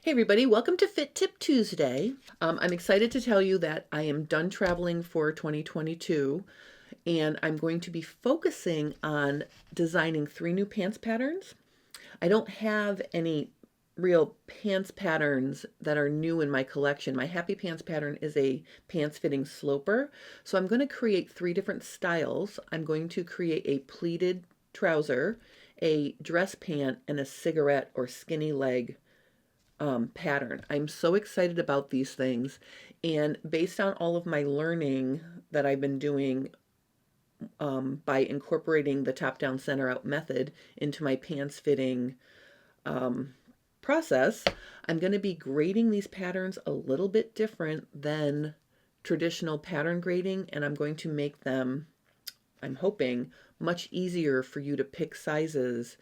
Hey everybody, welcome to Fit Tip Tuesday. I'm excited to tell you that I am done traveling for 2022 and I'm going to be focusing on designing 3 new pants patterns. I don't have any real pants patterns that are new in my collection. My Happy Pants pattern is a pants fitting sloper. So I'm going to create 3 different styles. I'm going to create a pleated trouser, a dress pant, and a cigarette or skinny leg pattern. I'm so excited about these things. And based on all of my learning that I've been doing by incorporating the top down center out method into my pants fitting process, I'm going to be grading these patterns a little bit different than traditional pattern grading, and I'm going to make them, I'm hoping, much easier for you to pick sizes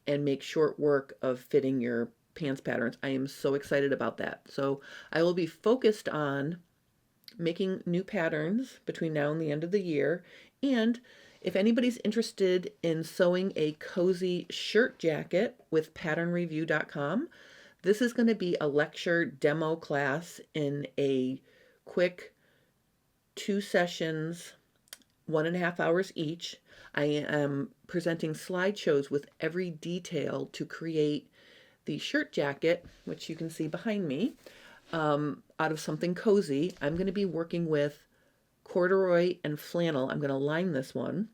and make short work of fitting your pants patterns. I am so excited about that. So I will be focused on making new patterns between now and the end of the year. And if anybody's interested in sewing a cozy shirt jacket with patternreview.com, this is going to be a lecture demo class in a quick 2 sessions, 1.5 hours each. I am presenting slideshows with every detail to create the shirt jacket, which you can see behind me, out of something cozy. I'm going to be working with corduroy and flannel. I'm going to line this one.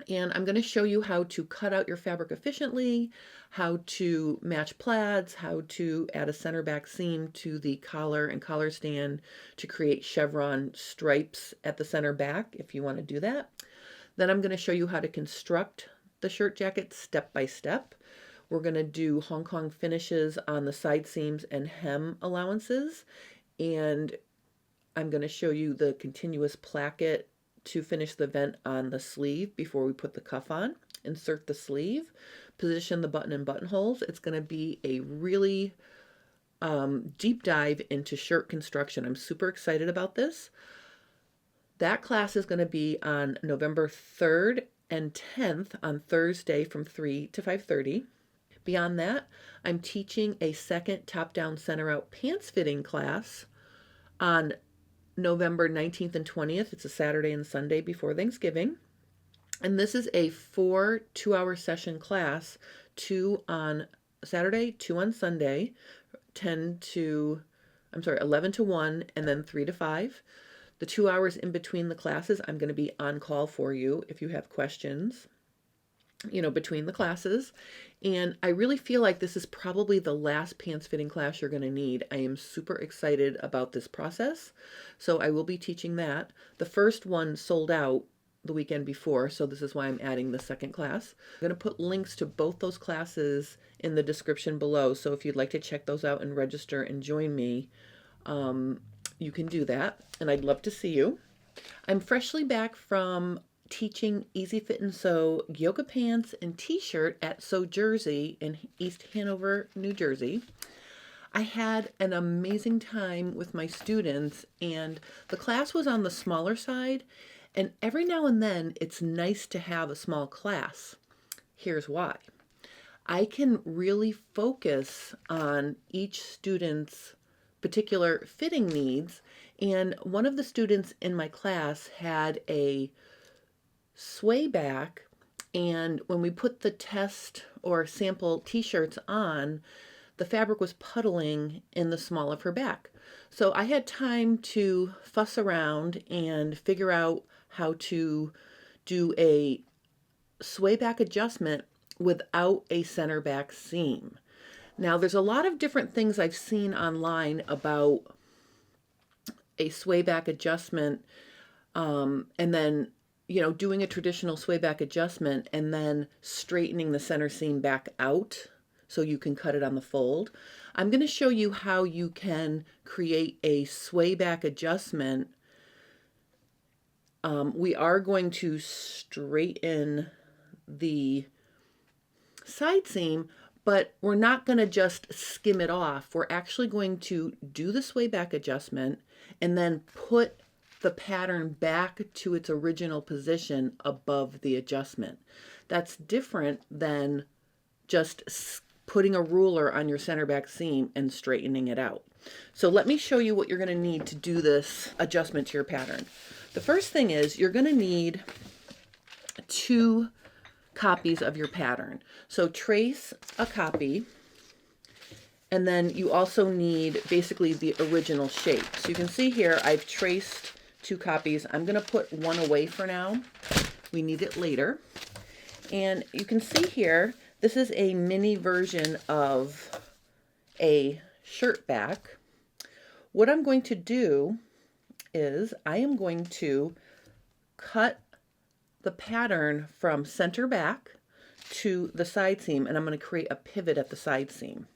And I'm going to show you how to cut out your fabric efficiently, how to match plaids, how to add a center back seam to the collar and collar stand to create chevron stripes at the center back if you want to do that. Then I'm going to show you how to construct the shirt jacket step by step. We're going to do Hong Kong finishes on the side seams and hem allowances. And I'm going to show you the continuous placket to finish the vent on the sleeve before we put the cuff on. Insert the sleeve, position the button and buttonholes. It's going to be a really deep dive into shirt construction. I'm super excited about this. That class is going to be on November 3rd and 10th on Thursday from 3 to 5:30. Beyond that, I'm teaching a second top-down center-out pants fitting class on November 19th and 20th. It's a Saturday and Sunday before Thanksgiving. And this is a 4 2-hour session class, 2 on Saturday, 2 on Sunday, 11 to 1, and then 3 to 5. The 2 hours in between the classes, I'm going to be on call for you if you have questions, between the classes. And I really feel like this is probably the last pants fitting class you're going to need. I am super excited about this process. So I will be teaching that. The first one sold out the weekend before, so this is why I'm adding the second class. I'm going to put links to both those classes in the description below. So if you'd like to check those out and register and join me, you can do that. And I'd love to see you. I'm freshly back from teaching Easy Fit and Sew yoga pants and t-shirt at Sew Jersey in East Hanover, New Jersey. I had an amazing time with my students, and the class was on the smaller side, and every now and then it's nice to have a small class. Here's why. I can really focus on each student's particular fitting needs, and one of the students in my class had a sway back, and when we put the test or sample t-shirts on, the fabric was puddling in the small of her back. So I had time to fuss around and figure out how to do a sway back adjustment without a center back seam. Now there's a lot of different things I've seen online about a sway back adjustment, and then doing a traditional sway back adjustment and then straightening the center seam back out so you can cut it on the fold. I'm going to show you how you can create a sway back adjustment. We are going to straighten the side seam, but we're not going to just skim it off. We're actually going to do the sway back adjustment and then put the pattern back to its original position above the adjustment. That's different than just putting a ruler on your center back seam and straightening it out. So let me show you what you're going to need to do this adjustment to your pattern. The first thing is you're going to need 2 copies of your pattern. So trace a copy, and then you also need basically the original shape. So you can see here I've traced 2 copies. I'm going to put one away for now. We need it later. And you can see here, this is a mini version of a shirt back. What I'm going to do is I am going to cut the pattern from center back to the side seam, and I'm going to create a pivot at the side seam.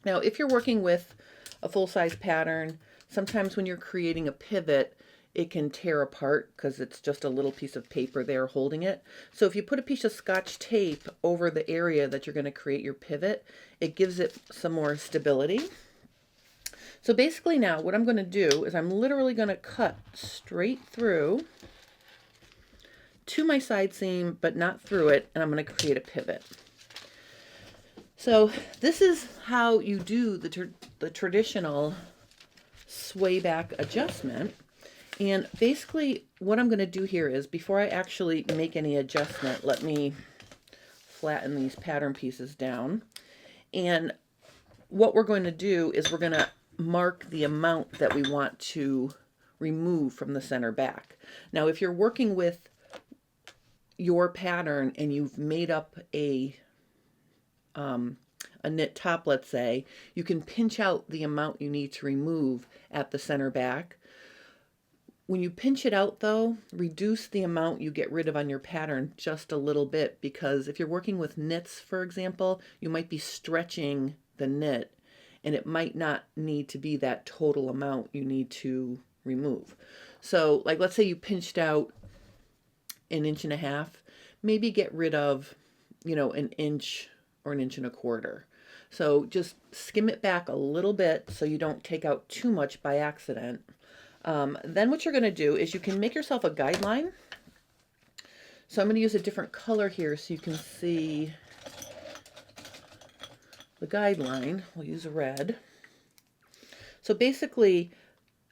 Now, if you're working with a full-size pattern, sometimes when you're creating a pivot, it can tear apart because it's just a little piece of paper there holding it. So if you put a piece of Scotch tape over the area that you're going to create your pivot, it gives it some more stability. So basically now what I'm going to do is I'm literally going to cut straight through to my side seam, but not through it, and I'm going to create a pivot. So this is how you do the traditional sway back adjustment. And basically what I'm going to do here is, before I actually make any adjustment, let me flatten these pattern pieces down. And what we're going to do is we're going to mark the amount that we want to remove from the center back. Now, if you're working with your pattern and you've made up a knit top, let's say, you can pinch out the amount you need to remove at the center back. When you pinch it out though, reduce the amount you get rid of on your pattern just a little bit, because if you're working with knits, for example, you might be stretching the knit and it might not need to be that total amount you need to remove. So like, let's say you pinched out 1.5 inches, maybe get rid of, you know, 1 inch or 1.25 inches. So just skim it back a little bit so you don't take out too much by accident. Then what you're going to do is you can make yourself a guideline. So I'm going to use a different color here so you can see the guideline. We'll use red. So basically,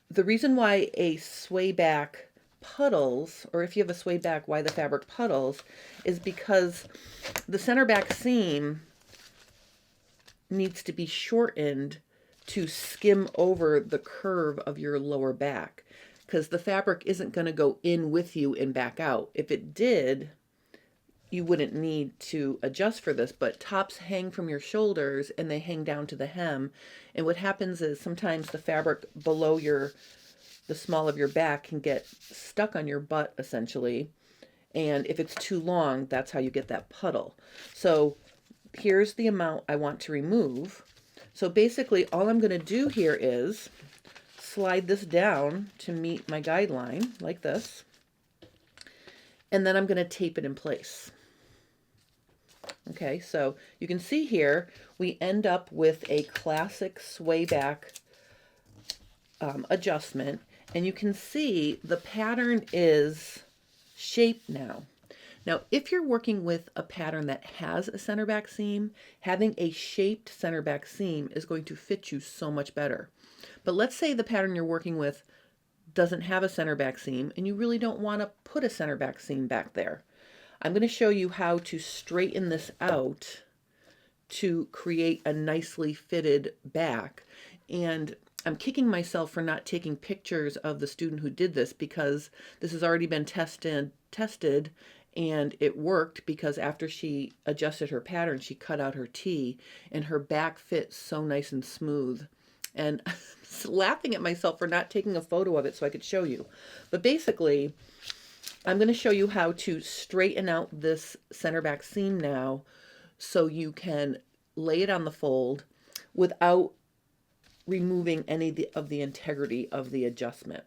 the reason why a sway back puddles, or if you have a sway back, why the fabric puddles, is because the center back seam needs to be shortened to skim over the curve of your lower back, because the fabric isn't going to go in with you and back out. If it did, you wouldn't need to adjust for this, but tops hang from your shoulders and they hang down to the hem. And what happens is sometimes the fabric below the small of your back can get stuck on your butt essentially. And if it's too long, that's how you get that puddle. So here's the amount I want to remove. So basically all I'm going to do here is slide this down to meet my guideline like this. And then I'm going to tape it in place. Okay, so you can see here we end up with a classic sway back adjustment, and you can see the pattern is shaped now. Now, if you're working with a pattern that has a center back seam, having a shaped center back seam is going to fit you so much better. But let's say the pattern you're working with doesn't have a center back seam and you really don't want to put a center back seam back there. I'm going to show you how to straighten this out to create a nicely fitted back. And I'm kicking myself for not taking pictures of the student who did this, because this has already been tested and it worked, because after she adjusted her pattern, she cut out her T and her back fit so nice and smooth. And I'm laughing at myself for not taking a photo of it so I could show you. But basically, I'm going to show you how to straighten out this center back seam now so you can lay it on the fold without removing any of the integrity of the adjustment.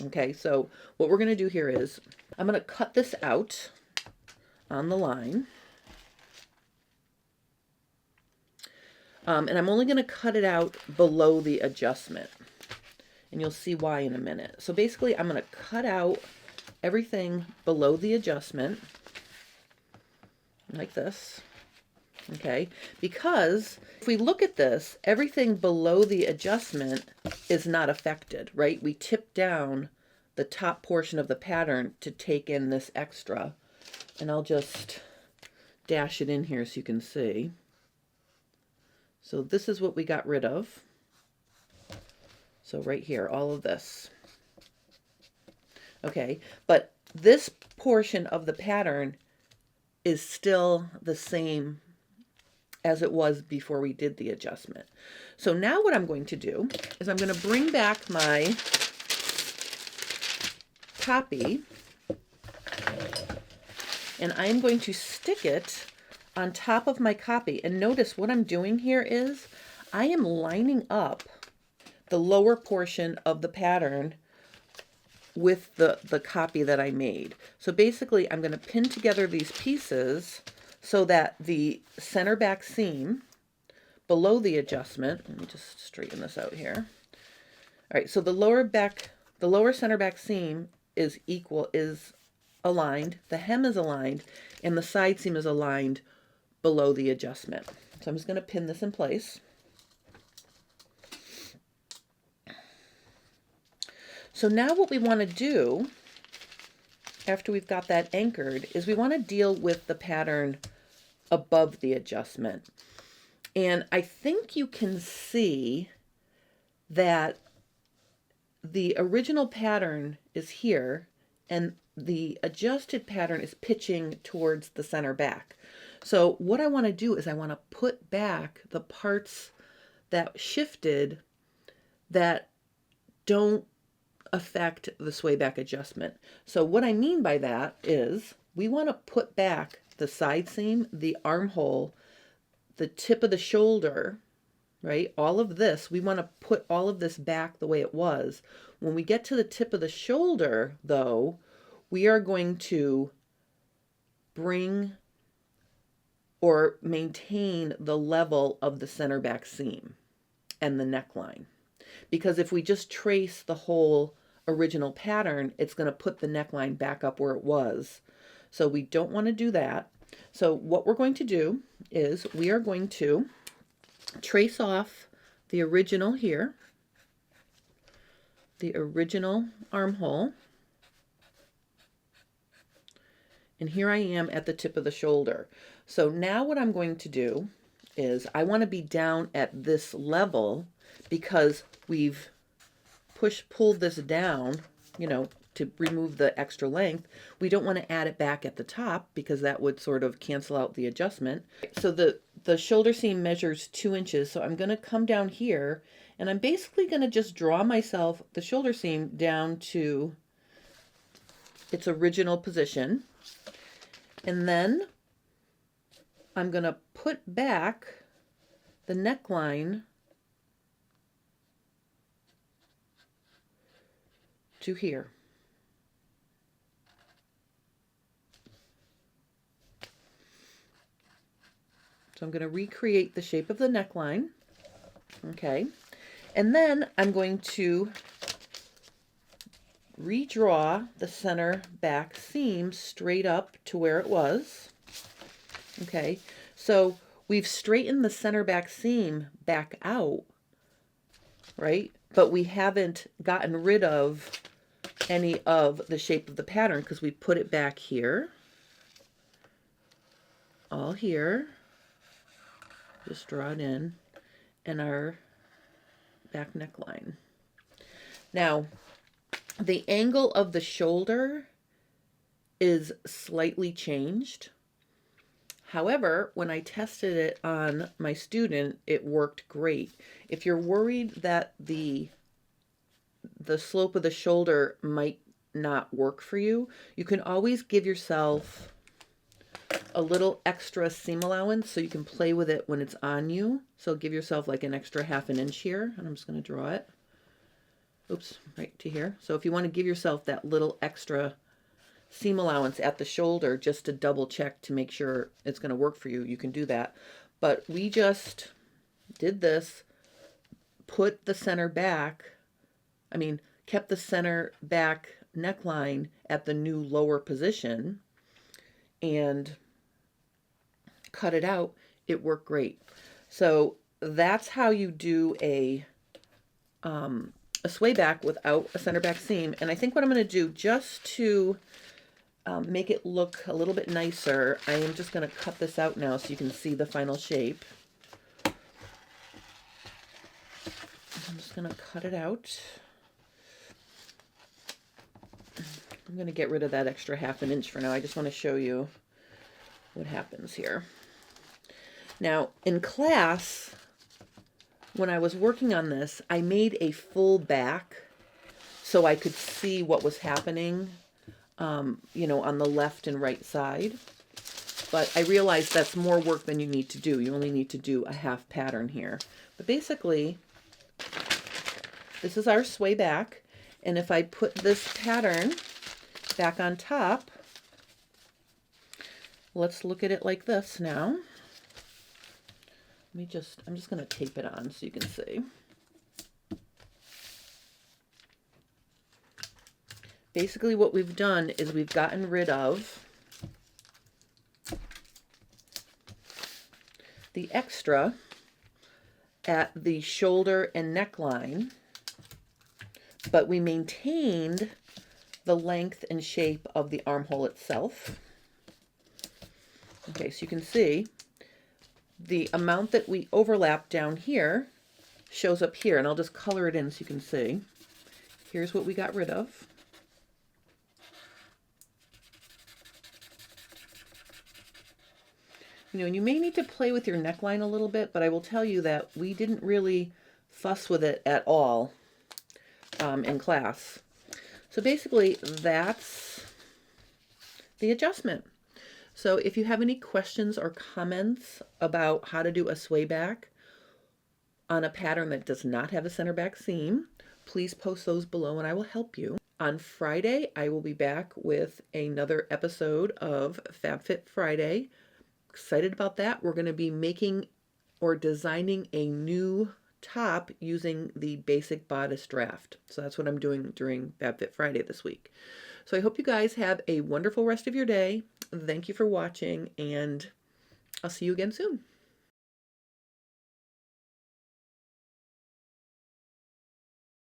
Okay, so what we're going to do here is I'm going to cut this out on the line. And I'm only going to cut it out below the adjustment. And you'll see why in a minute. So basically, I'm going to cut out everything below the adjustment, like this. Okay, because if we look at this, everything below the adjustment is not affected, right? We tip down the top portion of the pattern to take in this extra, and I'll just dash it in here so you can see. So this is what we got rid of. So right here, all of this. Okay, but this portion of the pattern is still the same as it was before we did the adjustment. So now what I'm going to do is I'm going to bring back my copy, and I'm going to stick it on top of my copy. And notice what I'm doing here is I am lining up the lower portion of the pattern with the copy that I made. So basically I'm going to pin together these pieces so that the center back seam below the adjustment, let me just straighten this out here. All right, so the lower center back seam is aligned, the hem is aligned, and the side seam is aligned below the adjustment. So I'm just going to pin this in place. So now what we want to do after we've got that anchored is we want to deal with the pattern above the adjustment. And I think you can see that the original pattern is here and the adjusted pattern is pitching towards the center back. So what I want to do is I want to put back the parts that shifted that don't affect the sway back adjustment. So what I mean by that is we want to put back the side seam, the armhole, the tip of the shoulder, right? All of this, we want to put all of this back the way it was. When we get to the tip of the shoulder, though, we are going to bring or maintain the level of the center back seam and the neckline. Because if we just trace the whole original pattern, it's going to put the neckline back up where it was. So we don't want to do that. So what we're going to do is we are going to trace off the original here, the original armhole. And here I am at the tip of the shoulder. So now what I'm going to do is I want to be down at this level because we've pulled this down, you know, to remove the extra length. We don't want to add it back at the top because that would sort of cancel out the adjustment. So the shoulder seam measures 2 inches. So I'm going to come down here and I'm basically going to just draw myself the shoulder seam down to its original position. And then I'm going to put back the neckline to here. So I'm going to recreate the shape of the neckline. Okay. And then I'm going to redraw the center back seam straight up to where it was. Okay. So we've straightened the center back seam back out, right? But we haven't gotten rid of any of the shape of the pattern because we put it back here, all here, just draw it in, and our back neckline. Now, the angle of the shoulder is slightly changed. However, when I tested it on my student, it worked great. If you're worried that the slope of the shoulder might not work for you, you can always give yourself a little extra seam allowance so you can play with it when it's on you. So give yourself like an extra 1/2 inch here, and I'm just going to draw it. Oops, right to here. So if you want to give yourself that little extra seam allowance at the shoulder just to double check to make sure it's going to work for you, you can do that. But we just did this, put the center back, kept the center back neckline at the new lower position and cut it out. it worked great. So that's how you do a sway back without a center back seam. And I think what I'm going to do, just to make it look a little bit nicer, I am just going to cut this out now so you can see the final shape. I'm just going to cut it out. I'm going to get rid of that extra 1/2 inch for now. I just want to show you what happens here. Now, in class, when I was working on this, I made a full back so I could see what was happening, you know, on the left and right side. But I realized that's more work than you need to do. You only need to do a half pattern here. But basically, this is our sway back. And if I put this pattern back on top, let's look at it like this now. I'm just going to tape it on so you can see. Basically what we've done is we've gotten rid of the extra at the shoulder and neckline, but we maintained the length and shape of the armhole itself. Okay, so you can see the amount that we overlap down here shows up here, and I'll just color it in so you can see. Here's what we got rid of. You know, and you may need to play with your neckline a little bit, but I will tell you that we didn't really fuss with it at all in class. So basically, that's the adjustment. So if you have any questions or comments about how to do a sway back on a pattern that does not have a center back seam, please post those below and I will help you. On Friday, I will be back with another episode of FabFit Friday. Excited about that. We're going to be making or designing a new top using the basic bodice draft. So that's what I'm doing during FabFit Friday this week. So I hope you guys have a wonderful rest of your day. Thank you for watching, and I'll see you again soon.